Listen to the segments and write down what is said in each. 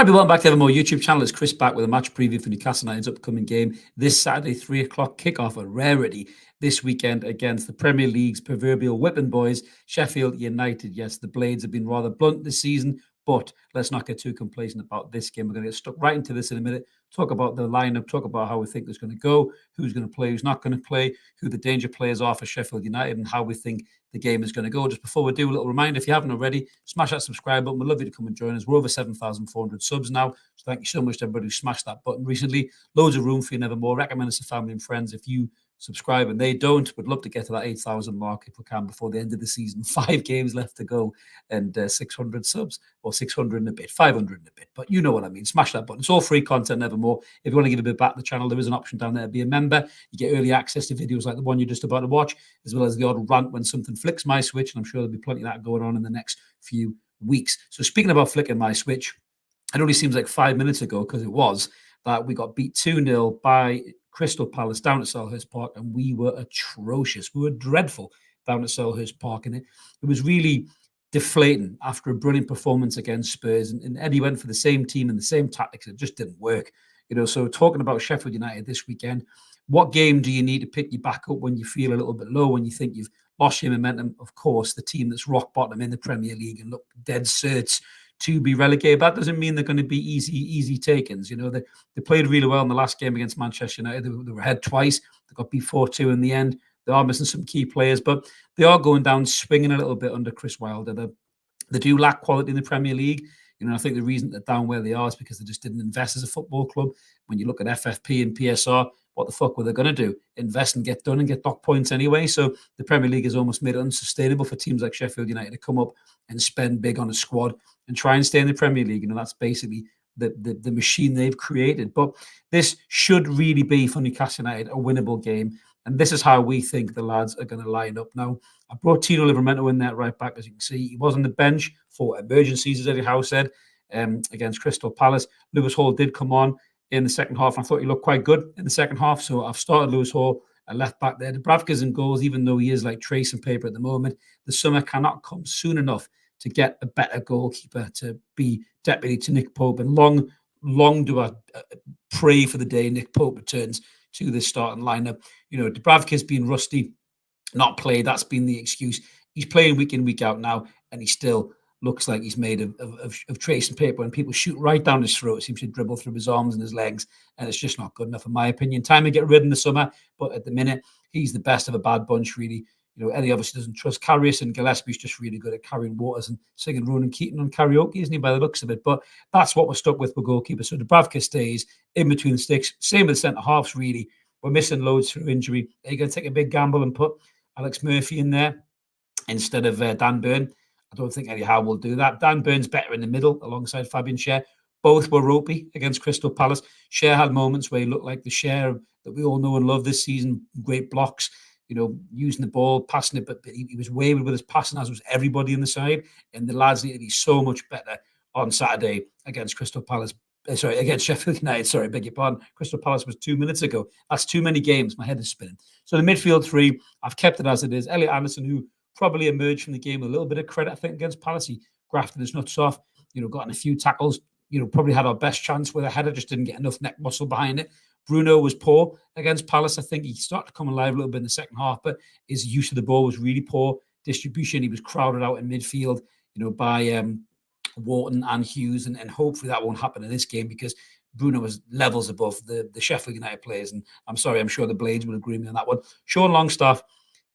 Hi everyone, back to Evermore YouTube channel. It's Chris back with a match preview for Newcastle United's upcoming game this Saturday, 3 o'clock kickoff, a rarity this weekend against the Premier League's proverbial whipping boys, Sheffield United. Yes, the blades have been rather blunt this season, but let's not get too complacent about this game. We're going to get stuck right into this in a minute, talk about the lineup, talk about how we think it's going to go, who's going to play, who's not going to play, who the danger players are for Sheffield United, and how we think the game is going to go. Just before we do, a little reminder, if you haven't already, smash that subscribe button. We'd love you to come and join us. We're over 7,400 subs now, so thank you so much to everybody who smashed that button recently. Loads of room for you, never more. Recommend us to family and friends if you subscribe and they don't. We'd love to get to that 8,000 mark if we can before the end of the season. 5 games left to go and 600 subs, or 600 and a bit, 500 and a bit. But you know what I mean. Smash that button. It's all free content, never more. If you want to give a bit back to the channel, there is an option down there to be a member. You get early access to videos like the one you're just about to watch, as well as the odd rant when something flicks my switch. And I'm sure there'll be plenty of that going on in the next few weeks. So speaking about flicking my switch, it only seems like 5 minutes ago, because it was, that we got beat 2-0 by Crystal Palace down at Selhurst Park, and we were atrocious. We were dreadful down at Selhurst Park, and it was really deflating after a brilliant performance against Spurs. And Eddie went for the same team and the same tactics. It just didn't work. So talking about Sheffield United this weekend, what game do you need to pick you back up when you feel a little bit low, when you think you've lost your momentum? Of course, the team that's rock bottom in the Premier League and look dead certs to be relegated. That doesn't mean they're going to be easy takings. They played really well in the last game against Manchester United. They were ahead twice. They got beat 4-2 in the end. They are missing some key players, but they are going down swinging a little bit under Chris Wilder. They do lack quality in the Premier League. I think the reason they're down where they are is because they just didn't invest as a football club. When you look at FFP and PSR, what the fuck were they going to do? Invest and get done and get dock points anyway. So the Premier League has almost made it unsustainable for teams like Sheffield United to come up and spend big on a squad and try and stay in the Premier League. That's basically the machine they've created. But this should really be, for Newcastle United, a winnable game. And this is how we think the lads are going to line up. Now, I brought Tino Livramento in there right back. As you can see, he was on the bench for emergencies, as Eddie Howe said, against Crystal Palace. Lewis Hall did come on in the second half, and I thought he looked quite good in the second half. So I've started Lewis Hall at left back there. Dubravka's in goals, even though he is like tracing paper at the moment. The summer cannot come soon enough to get a better goalkeeper to be deputy to Nick Pope. And long do I pray for the day Nick Pope returns to this starting lineup. Dubravka's been rusty, not played. That's been the excuse. He's playing week in, week out now, and he still looks like he's made of tracing paper, and people shoot right down his throat. It seems to dribble through his arms and his legs, and it's just not good enough, in my opinion. Time to get rid in the summer, but at the minute, he's the best of a bad bunch, really. Eddie obviously doesn't trust Karius, and Gillespie's just really good at carrying waters and singing Ronan Keaton on karaoke, isn't he, by the looks of it? But that's what we're stuck with for goalkeeper. So Dubravka stays in between the sticks. Same with the centre-halves, really. We're missing loads through injury. Are you going to take a big gamble and put Alex Murphy in there instead of Dan Burn? I don't think Eddie Howe will do that. Dan Burn's better in the middle alongside Fabian Schär. Both were ropey against Crystal Palace. Schär had moments where he looked like the Schär that we all know and love this season. Great blocks, using the ball, passing it, but he was wayward with his passing, as was everybody in the side. And the lads need to be so much better on Saturday against Crystal Palace. Against Sheffield United. Sorry, beg your pardon. Crystal Palace was 2 minutes ago. That's too many games. My head is spinning. So the midfield three, I've kept it as it is. Elliot Anderson, who probably emerged from the game with a little bit of credit, I think, against Palace. He grafted his nuts off, got in a few tackles, probably had our best chance with a header, just didn't get enough neck muscle behind it. Bruno was poor against Palace. I think he started to come alive a little bit in the second half, but his use of the ball was really poor. Distribution, he was crowded out in midfield, by Wharton and Hughes, and hopefully that won't happen in this game, because Bruno was levels above the Sheffield United players. And I'm sorry, I'm sure the Blades will agree with me on that one. Sean Longstaff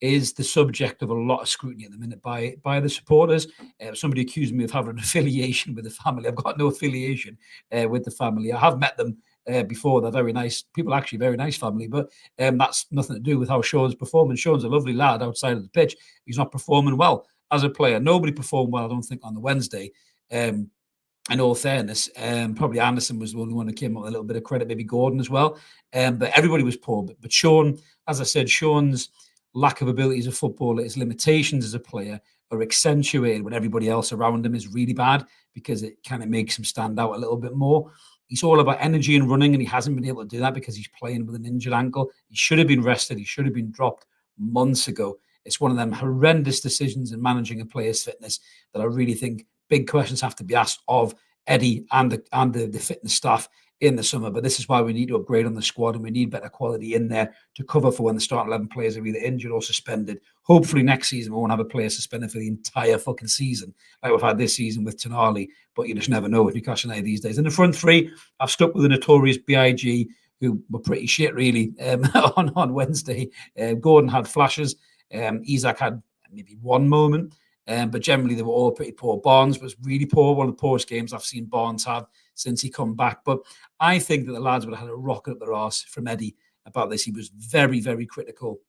is the subject of a lot of scrutiny at the minute by the supporters. Somebody accused me of having an affiliation with the family. I've got no affiliation with the family. I have met them before. They're very nice people, actually, very nice family, but that's nothing to do with how Sean's performing. Sean's a lovely lad outside of the pitch. He's not performing well as a player. Nobody performed well, I don't think, on the Wednesday. In all fairness, probably Anderson was the only one who came up with a little bit of credit, maybe Gordon as well. But everybody was poor. But Sean, as I said, Sean's lack of ability as a footballer, his limitations as a player, are accentuated when everybody else around him is really bad, because it kind of makes him stand out a little bit more. He's all about energy and running, and he hasn't been able to do that because he's playing with an injured ankle. He should have been rested. He should have been dropped months ago. It's one of them horrendous decisions in managing a player's fitness that I really think big questions have to be asked of Eddie and the fitness staff in the summer. But this is why we need to upgrade on the squad, and we need better quality in there to cover for when the starting 11 players are either injured or suspended. Hopefully next season we won't have a player suspended for the entire fucking season like we've had this season with Tonali, but you just never know with Newcastle United these days. In the front three, I've stuck with the notorious BIG, who were pretty shit really on Wednesday. Gordon had flashes. Isak had maybe one moment. But generally, they were all pretty poor. Barnes was really poor, one of the poorest games I've seen Barnes have since he come back. But I think that the lads would have had a rocket up their arse from Eddie about this. He was very, very critical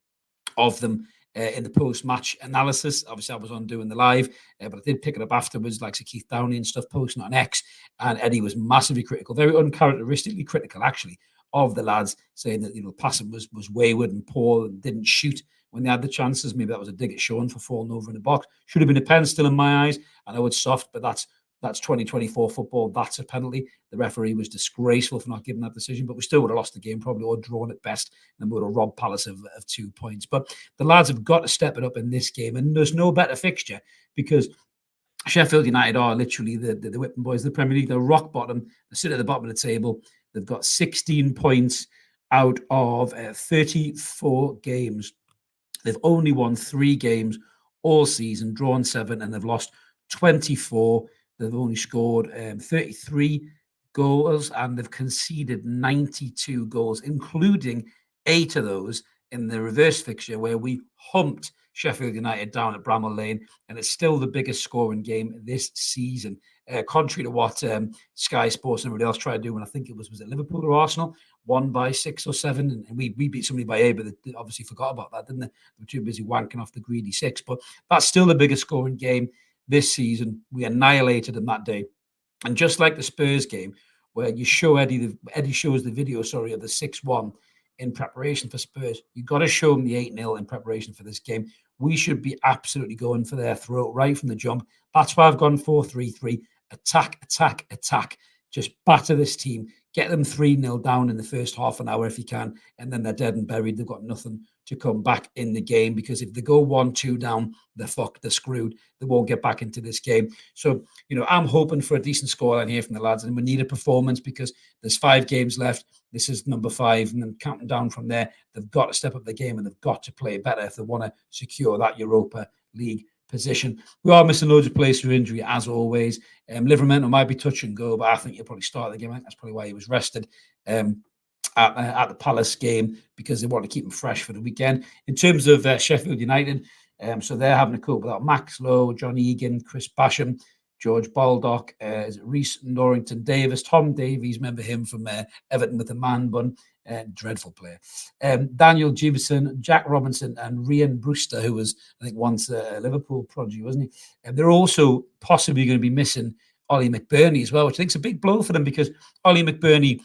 of them in the post-match analysis. Obviously, I was on doing the live, but I did pick it up afterwards, like Keith Downey and stuff posting on X. And Eddie was massively critical, very uncharacteristically critical, actually, of the lads, saying that passing was wayward and poor and didn't shoot when they had the chances. Maybe that was a dig at Sean for falling over in the box. Should have been a pen still in my eyes. I know it's soft, but that's 2024 football. That's a penalty. The referee was disgraceful for not giving that decision, but we still would have lost the game probably, or drawn at best, and we would have robbed Palace of 2 points. But the lads have got to step it up in this game, and there's no better fixture because Sheffield United are literally the whipping boys of the Premier League. They're rock bottom. They sit at the bottom of the table. They've got 16 points out of 34 games. They've only won 3 games all season, drawn 7, and they've lost 24. They've only scored 33 goals, and they've conceded 92 goals, including 8 of those in the reverse fixture where we humped Sheffield United down at Bramall Lane, and it's still the biggest scoring game this season. Contrary to what Sky Sports and everybody else tried to do when I think was it Liverpool or Arsenal, won by 6 or 7, and we beat somebody by 8, but they obviously forgot about that, didn't they? They were too busy wanking off the greedy 6. But that's still the biggest scoring game this season. We annihilated them that day. And just like the Spurs game, where you show Eddie shows the video, of the 6-1 in preparation for Spurs. You've got to show them the 8-0 in preparation for this game. We should be absolutely going for their throat right from the jump. That's why I've gone 4-3-3. Attack, attack, attack. Just batter this team. Get them 3-0 down in the first half an hour if you can, and then they're dead and buried. They've got nothing to come back in the game, because if they go 1-2 down, they're fucked, they're screwed. They won't get back into this game. So, I'm hoping for a decent scoreline here from the lads, and we need a performance because there's 5 games left. This is number 5, and then counting down from there. They've got to step up the game, and they've got to play better if they want to secure that Europa League position. We are missing loads of players through injury, as always. Livramento might be touch and go, but I think he'll probably start the game. I think that's probably why he was rested at the Palace game, because they want to keep him fresh for the weekend. In terms of Sheffield United, so they're having a cope without Max Lowe, John Egan, Chris Basham, George Baldock, Reece Norrington Davis, Tom Davies, remember him from Everton with the man bun, dreadful player. Daniel Gibson, Jack Robinson, and Ryan Brewster, who was, I think, once a Liverpool prodigy, wasn't he? They're also possibly going to be missing Ollie McBurney as well, which I think is a big blow for them, because Ollie McBurney,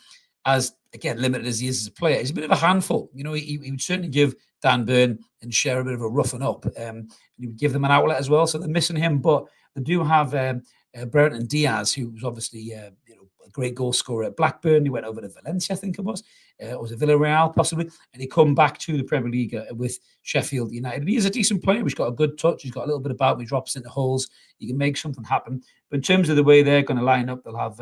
as again limited as he is as a player, is a bit of a handful. He would certainly give Dan Burn and Cher a bit of a roughing up. And he would give them an outlet as well. So they're missing him, but they do have Brereton Diaz, who was obviously a great goal scorer at Blackburn. He went over to Valencia, I think it was, or was it Villarreal possibly, and he come back to the Premier League with Sheffield United. He is a decent player. He's got a good touch. He's got a little bit about him. He drops into holes. He can make something happen. But in terms of the way they're going to line up, they'll have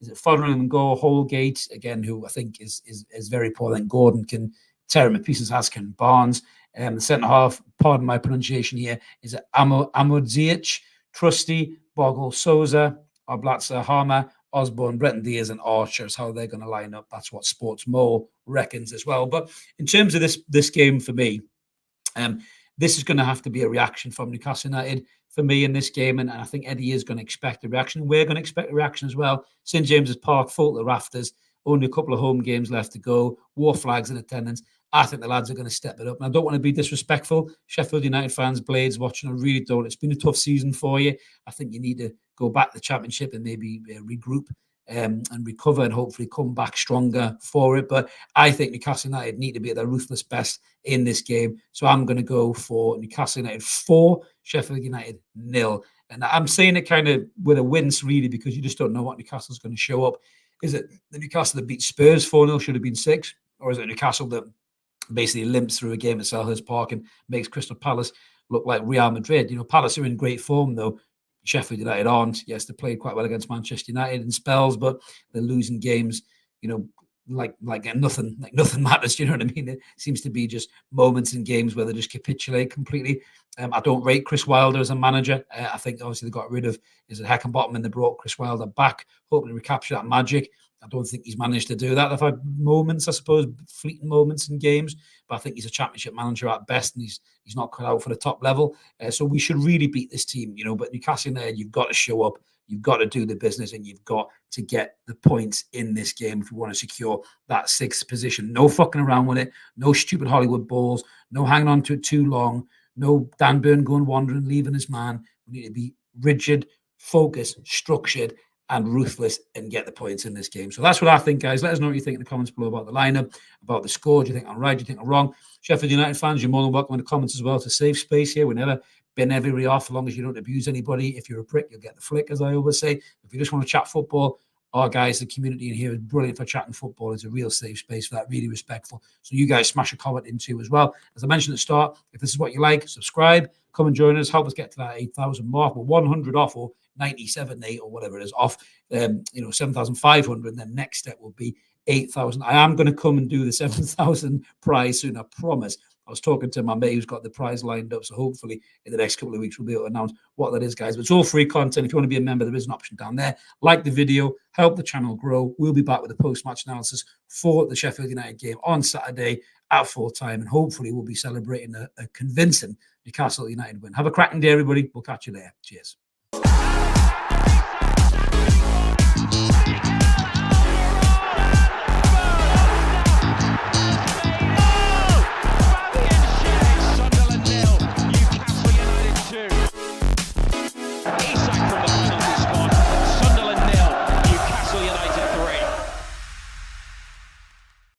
is it Fotheringham and Go, Holgate again, who I think is very poor. Then Gordon can tear him to pieces, as can Barnes. The centre half, pardon my pronunciation here, is Amodzic, Trusty, Bogle, Souza, Oblatza, Harmer, Osborne, Breton Diaz, and Archer is how they're going to line up. That's what Sports Mo reckons as well. But in terms of this game for me, this is going to have to be a reaction from Newcastle United for me in this game, and I think Eddie is going to expect a reaction. We're going to expect a reaction as well. St James's Park, full to the rafters, only a couple of home games left to go, war flags in attendance. I think the lads are going to step it up. And I don't want to be disrespectful. Sheffield United fans, Blades watching, I really don't. It's been a tough season for you. I think you need to go back to the Championship and maybe regroup and recover and hopefully come back stronger for it. But I think Newcastle United need to be at their ruthless best in this game. So I'm going to go for Newcastle United 4, Sheffield United 0. And I'm saying it kind of with a wince, really, because you just don't know what Newcastle's going to show up. Is it the Newcastle that beat Spurs 4-0, should have been 6? Or is it Newcastle that basically limps through a game at Selhurst Park and makes Crystal Palace look like Real Madrid? Palace are in great form, though. Sheffield United aren't. Yes, they played quite well against Manchester United in spells, but they're losing games, like nothing matters. Do you know what I mean? It seems to be just moments in games where they just capitulate completely. I don't rate Chris Wilder as a manager. I think obviously they got rid of Heckenbottom and they brought Chris Wilder back, hoping to recapture that magic. I don't think he's managed to do that. They've had moments, I suppose, fleeting moments in games, but I think he's a championship manager at best, and he's not cut out for the top level. So we should really beat this team, But Newcastle United, you've got to show up, you've got to do the business, and you've got to get the points in this game if you want to secure that 6th position. No fucking around with it. No stupid Hollywood balls. No hanging on to it too long. No Dan Burn going wandering, leaving his man. We need to be rigid, focused, structured, and ruthless and get the points in this game. So that's what I think, guys. Let us know what you think in the comments below about the lineup, about the score. Do you think I'm right? Do you think I'm wrong? Sheffield United fans, you're more than welcome in the comments as well. To save space here. We never been every off, as long as you don't abuse anybody. If you're a prick, you'll get the flick, as I always say. If you just want to chat football, our guys, the community in here is brilliant for chatting football. It's a real safe space for that, really respectful. So you guys smash a comment into as well. As I mentioned at the start, if this is what you like, subscribe, come and join us, help us get to that 8,000 mark. We're 100 off, or 97, 8, or whatever it is off, 7,500. And then next step will be 8,000. I am going to come and do the 7,000 prize soon, I promise. I was talking to my mate who's got the prize lined up, so hopefully in the next couple of weeks we'll be able to announce what that is, guys. But it's all free content. If you want to be a member, there is an option down there. Like the video, help the channel grow. We'll be back with a post-match analysis for the Sheffield United game on Saturday at full time, and hopefully we'll be celebrating a convincing Newcastle United win. Have a cracking day, everybody. We'll catch you there. Cheers.